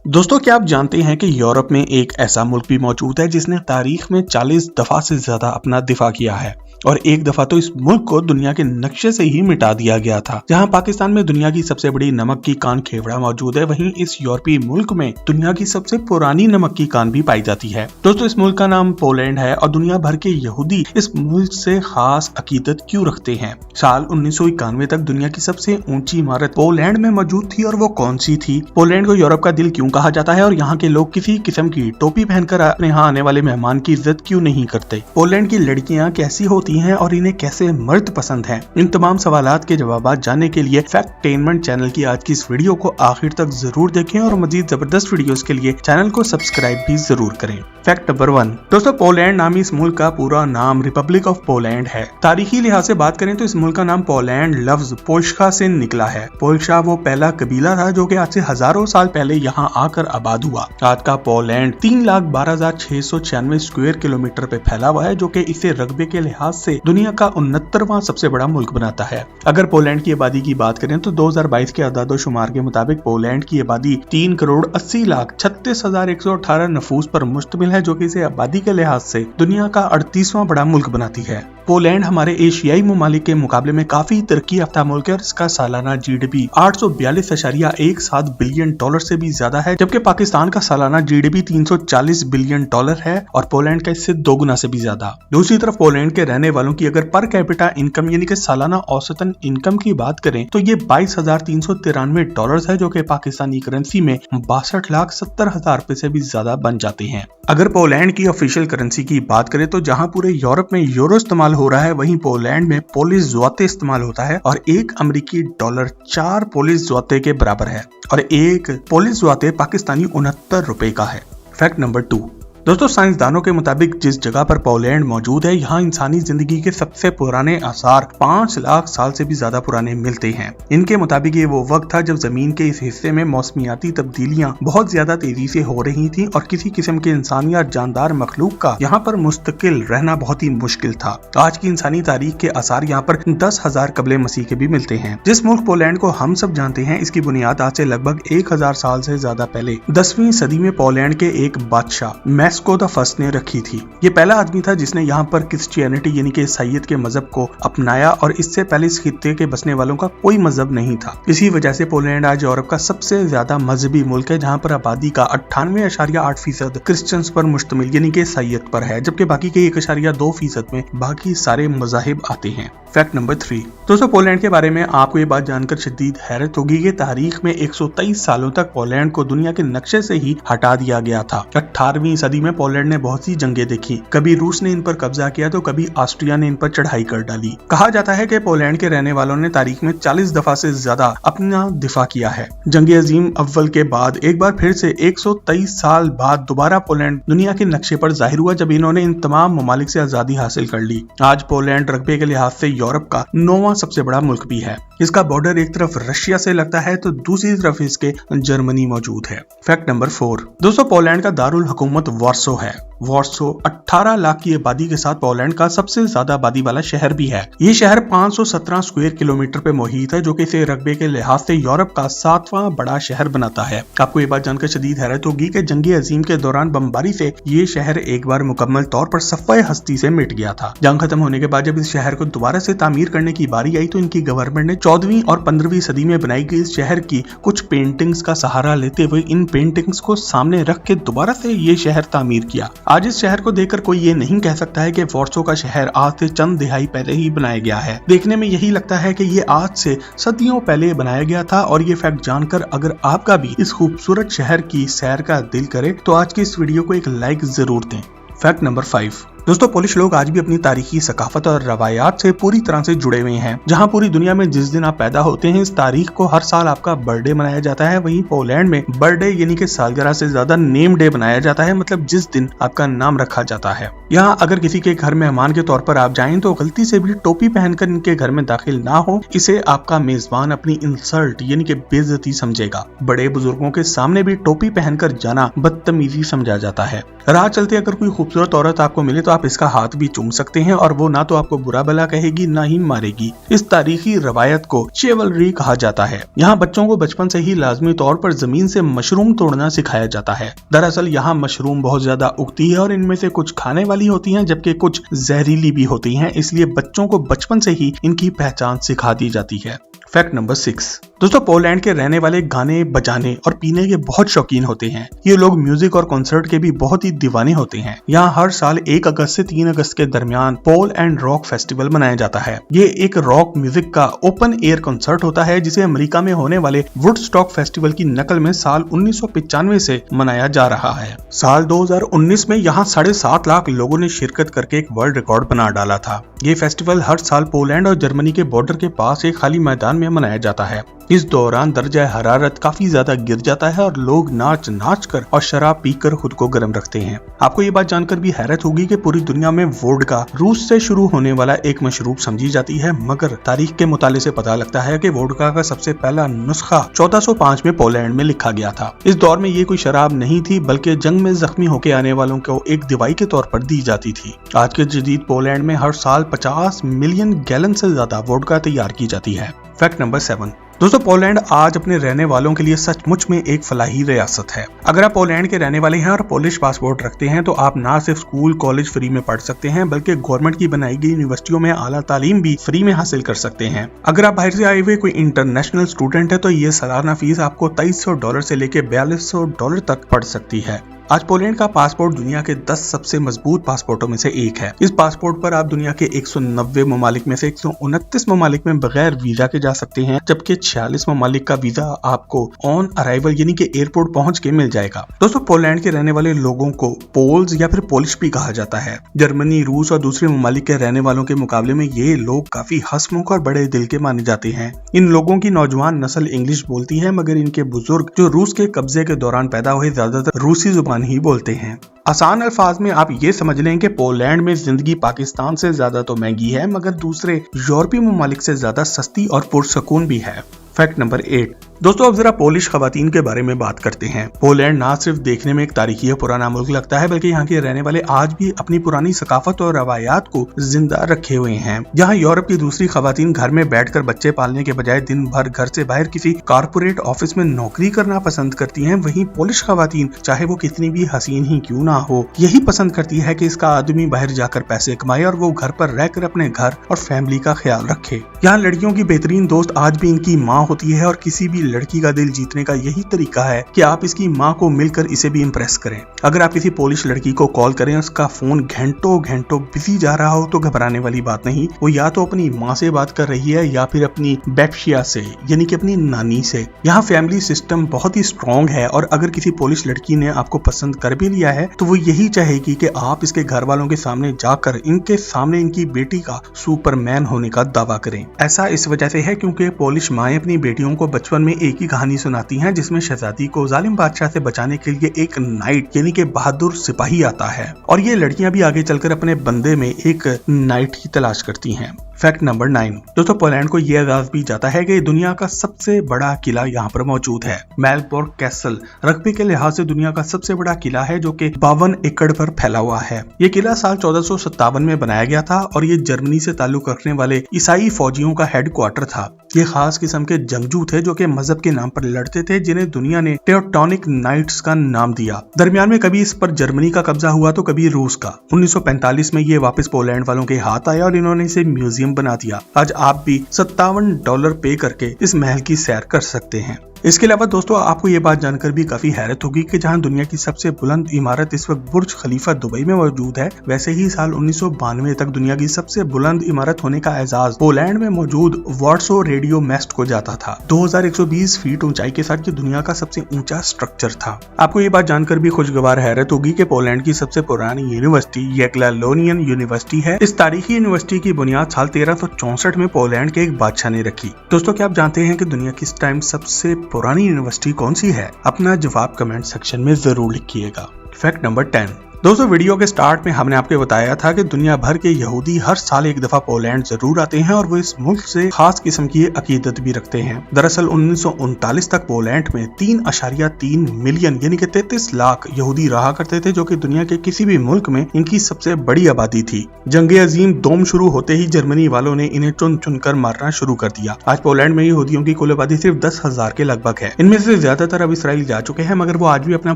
दोस्तों, क्या आप जानते हैं कि यूरोप में एक ऐसा मुल्क भी मौजूद है जिसने तारीख में 40 दफा से ज्यादा अपना दिफा किया है और एक दफा तो इस मुल्क को दुनिया के नक्शे से ही मिटा दिया गया था। जहां पाकिस्तान में दुनिया की सबसे बड़ी नमक की कान खेवड़ा मौजूद है, वहीं इस यूरोपीय मुल्क में दुनिया की सबसे पुरानी नमक की कान भी पाई जाती है। दोस्तों, इस मुल्क का नाम पोलैंड है और दुनिया भर के यहूदी इस मुल्क से खास अकीदत क्यों रखते हैं। साल 1991 तक दुनिया की सबसे ऊंची इमारत पोलैंड में मौजूद थी और वो कौन सी थी? पोलैंड को यूरोप का दिल क्यों कहा जाता है और यहाँ के लोग किसी किस्म की टोपी पहनकर अपने यहाँ आने वाले मेहमान की इज्जत क्यों नहीं करते? पोलैंड की लड़कियाँ कैसी होती हैं और इन्हें कैसे मर्द पसंद हैं? इन तमाम सवालात के जवाब जानने के लिए फैक्टेनमेंट चैनल की आज की इस वीडियो को आखिर तक जरूर देखें और मजीद जबरदस्त वीडियोस के लिए चैनल को सब्सक्राइब भी जरूर करें। Fact number 1। दोस्तों, पोलैंड नामी इस मुल्क का पूरा नाम रिपब्लिक ऑफ पोलैंड है। तारीखी लिहाज से बात करें तो इस मुल्क का नाम पोलैंड लफ्ज पोल्शा से निकला है। पोल्शा वो पहला कबीला था जो कि आज से हजारों साल पहले यहाँ आकर आबाद हुआ। आज का पोलैंड 3,12,696 स्क्वायर किलोमीटर पे फैला हुआ है, जो कि इसे रकबे के लिहाज से दुनिया का 69वां सबसे बड़ा मुल्क बनाता है। अगर पोलैंड की आबादी की बात करें तो 2022 के आदादोशुमार के मुताबिक पोलैंड की आबादी 3,80,36,118 नफूस पर मुश्तमिल है, जो कि इसे आबादी के लिहाज से दुनिया का 38वां बड़ा मुल्क बनाती है। पोलैंड हमारे एशियाई ममालिक के मुकाबले में काफी तरक्की याफ्ता मुल्क है और इसका सालाना जीडीपी 842.17 बिलियन डॉलर से भी ज्यादा है, जबकि पाकिस्तान का सालाना जीडीपी 340 बिलियन डॉलर है और पोलैंड का इससे 2 गुना से भी ज्यादा। दूसरी तरफ पोलैंड के रहने वालों की अगर पर कैपिटा इनकम यानी कि सालाना औसतन इनकम की बात करें तो ये 22,393 डॉलर है, जो कि पाकिस्तानी करेंसी में 62,70,000 रुपए से भी ज्यादा बन जाते हैं। अगर पोलैंड की ऑफिशियल करेंसी की बात करें तो जहां पूरे यूरोप में यूरो इस्तेमाल हो रहा है, वहीं पोलैंड में पोलिश ज़्लोटी इस्तेमाल होता है और एक अमेरिकी डॉलर 4 पोलिश ज़्लोटी के बराबर है और एक पोलिश ज़्लोटी पाकिस्तानी 69 रुपए का है। Fact number 2। दोस्तों, साइंसदानों के मुताबिक जिस जगह पर पोलैंड मौजूद है, यहाँ इंसानी जिंदगी के सबसे पुराने आसार 5 लाख साल से भी ज्यादा पुराने मिलते हैं। इनके मुताबिक ये वो वक्त था जब जमीन के इस हिस्से में मौसमियाती तब्दीलियां बहुत ज्यादा तेजी से हो रही थी और किसी किस्म के इंसानी या जानदार मखलूक का यहाँ पर मुस्तकिल रहना बहुत ही मुश्किल था। आज की इंसानी तारीख के आसार यहाँ पर 10,000 कबले मसीह के भी मिलते हैं। जिस मुल्क पोलैंड को हम सब जानते हैं, इसकी बुनियाद आज से लगभग 1000 साल से ज्यादा पहले 10वीं सदी में पोलैंड के एक बादशाह को द फर्स्ट ने रखी थी। ये पहला आदमी था जिसने यहाँ पर क्रिश्चियनिटी यानी कि ईसाईयत के मजहब को अपनाया और इससे पहले इस खित्ते के बसने वालों का कोई मजहब नहीं था। इसी वजह से पोलैंड आज यूरोप का सबसे ज्यादा मजहबी मुल्क है, जहाँ पर आबादी का 98.8% क्रिश्चियंस पर मुश्तमिल यानी कि ईसाईयत पर है, जबकि बाकी के 1.2% में बाकी सारे मजाहिब आते हैं। Fact number 3। दोस्तों, पोलैंड के बारे में आपको ये बात जानकर शदीद हैरत होगी कि तारीख में 123 सालों तक पोलैंड को दुनिया के नक्शे से ही हटा दिया गया था। 18वीं सदी में पोलैंड ने बहुत सी जंगें देखी। कभी रूस ने इन पर कब्जा किया तो कभी ऑस्ट्रिया ने इन पर चढ़ाई कर डाली। कहा जाता है कि पोलैंड के रहने वालों ने तारीख में 40 दफा से ज्यादा अपना दिफा किया है। जंग अजीम अव्वल के बाद एक बार फिर से 123 साल बाद दोबारा पोलैंड दुनिया के नक्शे पर जाहिर हुआ, जब इन्होंने इन तमाम ममालिक से आजादी हासिल कर ली। आज पोलैंड रकबे के लिहाज से यूरोप का 9वां सबसे बड़ा मुल्क भी है। इसका बॉर्डर एक तरफ रशिया से लगता है तो दूसरी तरफ इसके जर्मनी मौजूद है। Fact number 4। दोस्तों, पोलैंड का दारुल हुकूमत वार्सो है। वार्सो 18 लाख की आबादी के साथ पोलैंड का सबसे ज्यादा आबादी वाला शहर भी है। ये शहर 517 स्क्वायर किलोमीटर पे मुहित है, जो कि इसे रकबे के लिहाज से यूरोप का 7वां बड़ा शहर बनाता है। आपको ये बात जानकर शदीद हैरत होगी कि जंग अजीम के दौरान बमबारी से ये शहर एक बार मुकम्मल तौर पर सफ़े हस्ती से मिट गया था। जंग खत्म होने के बाद जब इस शहर को दोबारा से तामीर करने की बारी आई तो इनकी गवर्नमेंट ने 14वीं और 15वीं सदी में बनाई गई इस शहर की कुछ पेंटिंग्स का सहारा लेते हुए इन पेंटिंग्स को सामने रख के दोबारा से ये शहर तामीर किया। आज इस शहर को देखकर कोई ये नहीं कह सकता है कि वार्सो का शहर आज से चंद दिहाई पहले ही बनाया गया है। देखने में यही लगता है कि ये आज से सदियों पहले बनाया गया था। और ये फैक्ट जानकर अगर आपका भी इस खूबसूरत शहर की सैर का दिल करे तो आज की इस वीडियो को एक लाइक जरूर दें। Fact number 5। दोस्तों, पोलिश लोग आज भी अपनी तारीखी सकाफत और रवायात से पूरी तरह से जुड़े हुए हैं। जहां पूरी दुनिया में जिस दिन आप पैदा होते हैं, इस तारीख को हर साल आपका बर्थडे मनाया जाता है, वहीं पोलैंड में बर्थडे यानी कि सालगिरह से ज्यादा नेम डे बनाया जाता है, मतलब जिस दिन आपका नाम रखा जाता है। यहाँ अगर किसी के घर मेहमान के तौर पर आप जाएं तो गलती से भी टोपी पहनकर इनके घर में दाखिल ना हो, इसे आपका मेजबान अपनी इंसल्ट यानी कि बेइज्जती समझेगा। बड़े बुजुर्गों के सामने भी टोपी पहनकर जाना बदतमीजी समझा जाता है। राह चलते अगर कोई खूबसूरत औरत आपको मिले तो आप इसका हाथ भी चूम सकते हैं और वो ना तो आपको बुरा भला कहेगी ना ही मारेगी। इस तारीखी रवायत को चिवलरी कहा जाता है। यहाँ बच्चों को बचपन से ही लाजमी तौर पर जमीन से मशरूम तोड़ना सिखाया जाता है। दरअसल यहाँ मशरूम बहुत ज्यादा उगती है और इनमें से कुछ खाने वाली होती हैं जबकि कुछ जहरीली भी होती हैं, इसलिए बच्चों को बचपन से ही इनकी पहचान सिखा दी जाती है। फैक्ट नंबर 6 दोस्तों, पोलैंड के रहने वाले गाने बजाने और पीने के बहुत शौकीन होते हैं। ये लोग म्यूजिक और कॉन्सर्ट के भी बहुत ही दीवाने होते हैं। यहाँ हर साल 1 अगस्त से 3 अगस्त के दरमियान पोल एंड रॉक फेस्टिवल मनाया जाता है। ये एक रॉक म्यूजिक का ओपन एयर कॉन्सर्ट होता है जिसे अमेरिका में होने वाले वुडस्टॉक फेस्टिवल की नकल में साल 1995 से मनाया जा रहा है। साल 2019 में यहाँ 7.5 लाख लोगों ने शिरकत करके एक वर्ल्ड रिकॉर्ड बना डाला था। ये फेस्टिवल हर साल पोलैंड और जर्मनी के बॉर्डर के पास एक खाली मैदान में मनाया जाता है। इस दौरान दर्जा हरारत काफी ज्यादा गिर जाता है और लोग नाच नाच कर और शराब पीकर खुद को गर्म रखते हैं। आपको ये बात जानकर भी हैरत होगी कि पूरी दुनिया में वोडका रूस से शुरू होने वाला एक मशरूब समझी जाती है, मगर तारीख के मुताले से पता लगता है कि वोडका का सबसे पहला नुस्खा 1405 में पोलैंड में लिखा गया था। इस दौर में ये कोई शराब नहीं थी बल्कि जंग में जख्मी होकर आने वालों को एक दवाई के तौर पर दी जाती थी। आज के जदीद पोलैंड में हर साल 50 मिलियन गैलन से ज्यादा वोडका तैयार की जाती है। फैक्ट नंबर 7 दोस्तों, पोलैंड आज अपने रहने वालों के लिए सचमुच में एक फलाही रियासत है। अगर आप पोलैंड के रहने वाले हैं और पोलिश पासपोर्ट रखते हैं तो आप ना सिर्फ स्कूल कॉलेज फ्री में पढ़ सकते हैं बल्कि गवर्नमेंट की बनाई गई यूनिवर्सिटियों में आला तालीम भी फ्री में हासिल कर सकते हैं। अगर आप बाहर से आए हुए कोई इंटरनेशनल स्टूडेंट है तो ये सालाना फीस आपको $2300 से लेकर $4200 तक पड़ सकती है। आज पोलैंड का पासपोर्ट दुनिया के 10 सबसे मजबूत पासपोर्टों में से एक है। इस पासपोर्ट पर आप दुनिया के 190 ममालिक में से 129 ममालिक में बगैर वीजा के जा सकते हैं, जबकि 46 ममालिक का वीजा आपको ऑन अराइवल यानी कि एयरपोर्ट पहुंच के मिल जाएगा। दोस्तों, पोलैंड के रहने वाले लोगों को पोल्स या फिर पोलिश भी कहा जाता है। जर्मनी, रूस और दूसरे ममालिक के रहने वालों के मुकाबले में ये लोग काफी हंसमुख और बड़े दिल के माने जाते हैं। इन लोगों की नौजवान नस्ल इंग्लिश बोलती है, मगर इनके बुजुर्ग जो रूस के कब्जे के दौरान पैदा हुए ज्यादातर रूसी जुबान ही बोलते हैं। आसान अल्फाज में आप ये समझ लें कि पोलैंड में जिंदगी पाकिस्तान से ज्यादा तो महंगी है मगर दूसरे यूरोपीय ममालिक से ज्यादा सस्ती और पुरसकून भी है। फैक्ट नंबर 8 दोस्तों, अब जरा पोलिश खवातीन के बारे में बात करते हैं। पोलैंड ना सिर्फ देखने में एक तारीखी पुराना मुल्क लगता है बल्कि यहाँ के रहने वाले आज भी अपनी पुरानी सकाफत और रवायात को जिंदा रखे हुए हैं। जहाँ यूरोप की दूसरी खवातीन घर में बैठकर बच्चे पालने के बजाय दिन भर घर से बाहर किसी कारपोरेट ऑफिस में नौकरी करना पसंद करती हैं, वहीं पोलिश खवातीन चाहे वो कितनी भी हसीन ही क्यों ना हो यही पसंद करती है कि इसका आदमी बाहर जाकर पैसे कमाए और वो घर पर रहकर अपने घर और फैमिली का ख्याल रखे। यहाँ लड़कियों की बेहतरीन दोस्त आज भी इनकी माँ होती है और किसी भी लड़की का दिल जीतने का यही तरीका है कि आप इसकी माँ को मिलकर इसे भी इम्प्रेस करें। अगर आप किसी पोलिश लड़की को कॉल करें, उसका फोन घंटों घंटों बिजी जा रहा हो तो घबराने वाली बात नहीं, वो या तो अपनी माँ से बात कर रही है या फिर अपनी बैप्शिया से यानी कि अपनी नानी से। यहाँ फैमिली सिस्टम बहुत ही स्ट्रॉन्ग है और अगर किसी पोलिश लड़की ने आपको पसंद कर भी लिया है तो वो यही चाहेगी कि आप इसके घर वालों के सामने जाकर इनके सामने इनकी बेटी का सुपरमैन होने का दावा करें। ऐसा इस वजह से है क्योंकि पोलिश माएं अपनी बेटियों को बचपन में एक ही कहानी सुनाती हैं जिसमें शहजादी को जालिम बादशाह से बचाने के लिए एक नाइट यानी कि बहादुर सिपाही आता है और ये लड़कियां भी आगे चलकर अपने बंदे में एक नाइट की तलाश करती हैं। फैक्ट नंबर 9 दोस्तों, पोलैंड को यह एजाज भी जाता है कि दुनिया का सबसे बड़ा किला यहाँ पर मौजूद है। मेलबोर्न कैसल रकबे के लिहाज से दुनिया का सबसे बड़ा किला है जो कि 52 एकड़ पर फैला हुआ है। ये किला साल 1457 में बनाया गया था और ये जर्मनी से ताल्लुक रखने वाले ईसाई फौजियों का हेडक्वार्टर था। ये खास किस्म के जंगजू थे जो कि मजहब के नाम पर लड़ते थे, जिन्हें दुनिया ने टेक्टोनिक नाइट्स का नाम दिया। दरमियान में कभी इस पर जर्मनी का कब्जा हुआ तो कभी रूस का। 1945 में ये वापस पोलैंड वालों के हाथ आया और इन्होंने इसे म्यूजियम बना दिया। आज आप भी $57 पे करके इस महल की सैर कर सकते हैं। इसके अलावा दोस्तों, आपको ये बात जानकर भी काफी हैरत होगी कि जहां दुनिया की सबसे बुलंद इमारत इस वक्त बुर्ज खलीफा दुबई में मौजूद है, वैसे ही साल 1992 तक दुनिया की सबसे बुलंद इमारत होने का एजाज पोलैंड में मौजूद वार्सो रेडियो मेस्ट को जाता था। 2120 फीट ऊंचाई के साथ ये दुनिया का सबसे ऊंचा स्ट्रक्चर था। आपको ये बात जानकर भी खुशगवार हैरत होगी कि पोलैंड की सबसे पुरानी यूनिवर्सिटी येग्लालोनियन यूनिवर्सिटी है। इस तारीखी यूनिवर्सिटी की बुनियाद साल 1364 में पोलैंड के एक बादशाह ने रखी। दोस्तों, क्या आप जानते हैं कि दुनिया की इस टाइम सबसे पुरानी यूनिवर्सिटी कौन सी है? अपना जवाब कमेंट सेक्शन में जरूर लिखिएगा। फैक्ट नंबर 10 दोस्तों वीडियो के स्टार्ट में हमने आपको बताया था कि दुनिया भर के यहूदी हर साल एक दफा पोलैंड जरूर आते हैं और वो इस मुल्क से खास किस्म की अकीदत भी रखते हैं। दरअसल 1939 तक पोलैंड में 3.3 मिलियन यानी कि 33 लाख यहूदी रहा करते थे, जो कि दुनिया के किसी भी मुल्क में इनकी सबसे बड़ी आबादी थी। जंग अजीम दोम शुरू होते ही जर्मनी वालों ने इन्हें चुन चुन कर मारना शुरू कर दिया। आज पोलैंड में यहूदियों की कुल आबादी सिर्फ 10,000 के लगभग है। इनमें से ज्यादातर अब इसराइल जा चुके हैं, मगर वो आज भी अपना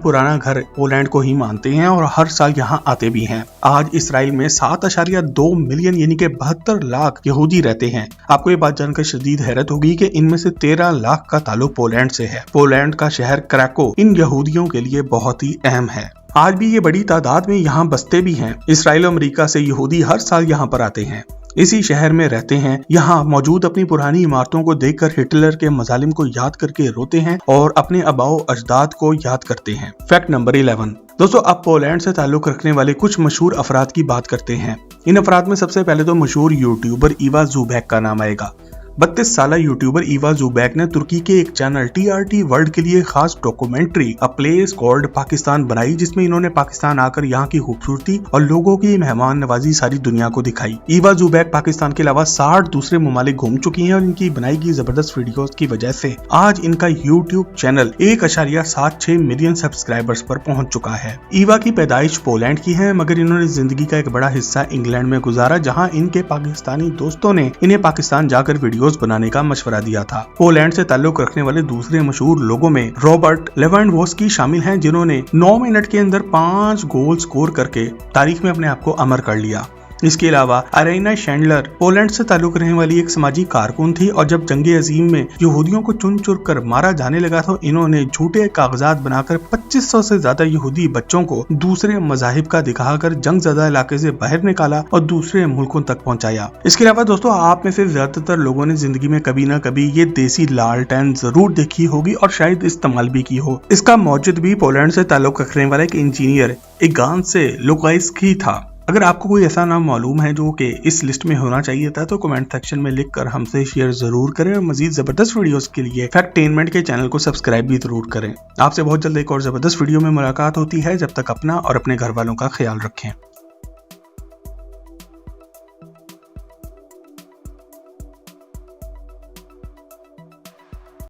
पुराना घर पोलैंड को ही मानते हैं और हर साल यहाँ आते भी हैं। आज इसराइल में 7.2 मिलियन यानी कि 72 लाख यहूदी रहते हैं। आपको ये बात जानकर शदीद हैरत होगी कि इनमें से 13 लाख का ताल्लुक पोलैंड से है। पोलैंड का शहर क्रैको इन यहूदियों के लिए बहुत ही अहम है। आज भी ये बड़ी तादाद में यहाँ बसते भी हैं। इसराइल और अमेरिका से यहूदी हर साल यहाँ पर आते हैं, इसी शहर में रहते हैं। यहाँ मौजूद अपनी पुरानी इमारतों को देखकर हिटलर के मजालिम को याद करके रोते हैं और अपने आबाओ अजदाद को याद करते हैं। फैक्ट नंबर 11 दोस्तों, अब पोलैंड से ताल्लुक रखने वाले कुछ मशहूर अफराद की बात करते हैं। इन अफराद में सबसे पहले तो मशहूर यूट्यूबर ईवा ज़ुबैक का नाम आएगा। 32 साल यूट्यूबर ईवा ज़ुबैक ने तुर्की के एक चैनल TRT वर्ल्ड के लिए खास documentary a place called Pakistan बनाई, जिसमें इन्होंने पाकिस्तान आकर यहाँ की खूबसूरती और लोगों की मेहमान नवाजी सारी दुनिया को दिखाई। ईवा ज़ुबैक पाकिस्तान के अलावा 60 दूसरे ममालिक घूम चुकी हैं और इनकी बनाई गई जबरदस्त वीडियोस की वजह से आज इनका यूट्यूब चैनल 1.76 मिलियन सब्सक्राइबर्स पर पहुंच चुका है। ईवा की पैदाइश पोलैंड की है, मगर इन्होंने जिंदगी का एक बड़ा हिस्सा इंग्लैंड में गुजारा, जहाँ इनके पाकिस्तानी दोस्तों ने इन्हें पाकिस्तान जाकर वीडियोस बनाने का मशवरा दिया था। पोलैंड से ताल्लुक रखने वाले दूसरे मशहूर लोगों में रॉबर्ट लेवेंडोव्स्की शामिल हैं, जिन्होंने 9 मिनट के अंदर 5 गोल स्कोर करके तारीख में अपने आप को अमर कर लिया। इसके अलावा अरेना शैंडलर पोलैंड से ताल्लुक रहने वाली एक समाजी कारकुन थी और जब जंग अजीम में यहूदियों को चुन चुन कर मारा जाने लगा तो इन्होंने झूठे कागजात बनाकर 2500 से ज्यादा यहूदी बच्चों को दूसरे मजाहिब का दिखाकर जंग ज़दा इलाके से बाहर निकाला और दूसरे मुल्कों तक पहुंचाया। इसके अलावा दोस्तों, आप में से ज्यादातर लोगों ने जिंदगी में कभी ना कभी ये देसी लालटेन जरूर देखी होगी और शायद इस्तेमाल भी की हो। इसका मौजूद भी पोलैंड से ताल्लुक रखने वाला एक इंजीनियर इगान से लुकाइस्की था। अगर आपको कोई ऐसा नाम मालूम है जो कि इस लिस्ट में होना चाहिए था तो कमेंट सेक्शन में लिखकर हमसे शेयर जरूर करें और मजीद जबरदस्त वीडियोस के लिए फैक्टेनमेंट के चैनल को सब्सक्राइब भी जरूर करें। आपसे बहुत जल्द एक और जबरदस्त वीडियो में मुलाकात होती है। जब तक अपना और अपने घर वालों का ख्याल रखें।